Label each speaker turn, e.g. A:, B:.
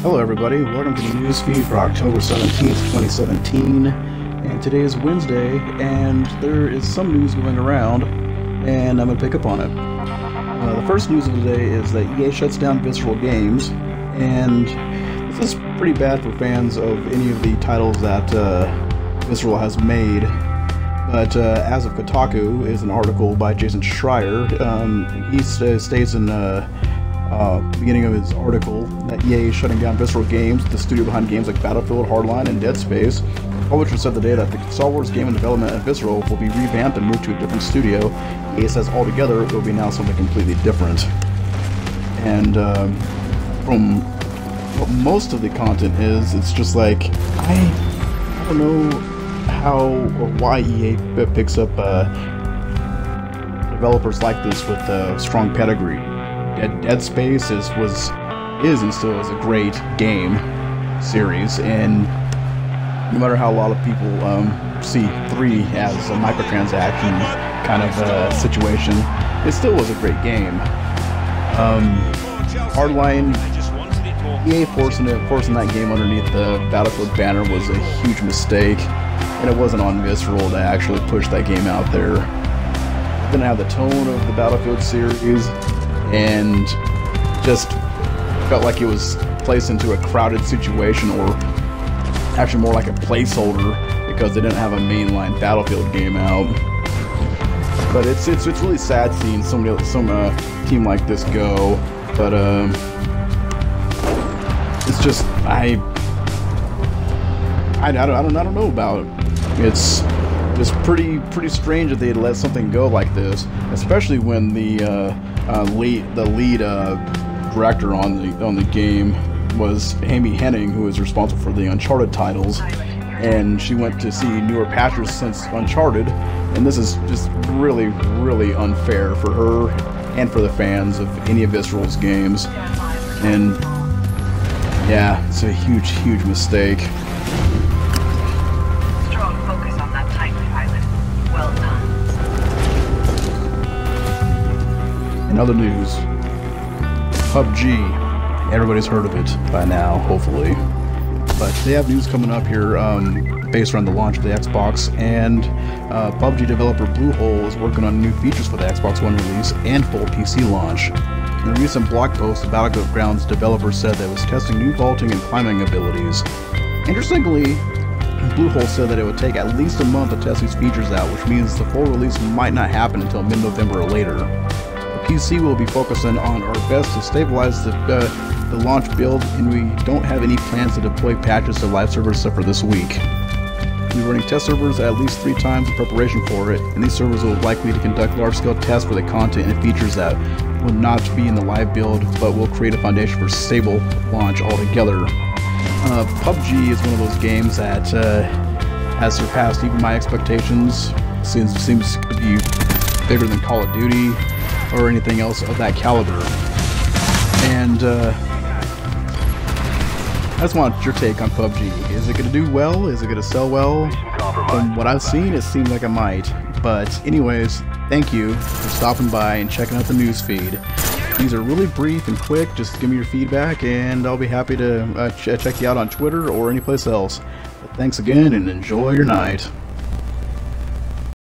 A: Hello everybody, welcome to the news feed for October 17th, 2017, and today is Wednesday, and there is some news going around, and I'm going to pick up on it. The first news of the day is that EA shuts down Visceral Games, and this is pretty bad for fans of any of the titles that Visceral has made. But as of Kotaku is an article by Jason Schreier. He states in beginning of his article that EA is shutting down Visceral Games, the studio behind games like Battlefield, Hardline, and Dead Space. The publisher said today that the Star Wars game in development at Visceral will be revamped and moved to a different studio. EA says altogether it will be now something completely different. And from what most of the content is, it's just like, I don't know how or why EA picks up developers like this with a strong pedigree. Dead Space is and still is a great game series, and no matter how a lot of people see 3 as a microtransaction kind of situation, it still was a great game. Hardline, EA forcing that game underneath the Battlefield banner was a huge mistake, and it wasn't on Visceral to actually push that game out there. It didn't have the tone of the Battlefield series, and just felt like it was placed into a crowded situation, or actually more like a placeholder, because they didn't have a mainline Battlefield game out. But it's really sad seeing some team like this go. But it's just I don't know about it. It's just pretty strange that they'd let something go like this, especially when the lead director on the game was Amy Hennig, who is responsible for the Uncharted titles, and she went to see newer patches since Uncharted, and this is just really unfair for her and for the fans of any of Visceral's games. And yeah, it's a huge mistake.
B: Strong focus on that Titan pilot. Well done.
A: In other news, PUBG. Everybody's heard of it by now, hopefully. But they have news coming up here based around the launch of the Xbox, and PUBG developer Bluehole is working on new features for the Xbox One release and full PC launch. In a recent blog post, the Battlegrounds developer said that it was testing new vaulting and climbing abilities. Interestingly, Bluehole said that it would take at least a month to test these features out, which means the full release might not happen until mid-November or later. The PC will be focusing on our best to stabilize the launch build, and we don't have any plans to deploy patches to live servers except for this week. We'll be running test servers at least 3 times in preparation for it, and these servers will likely to conduct large-scale tests for the content and features that will not be in the live build, but will create a foundation for stable launch altogether. PUBG is one of those games that has surpassed even my expectations. Seems to be bigger than Call of Duty or anything else of that caliber. And I just want your take on PUBG. Is it going to do well? Is it going to sell well? From what I've seen, it seems like it might. But anyways, thank you for stopping by and checking out the news feed. These are really brief and quick. Just give me your feedback, and I'll be happy to check you out on Twitter or anyplace else. But thanks again, and enjoy your night.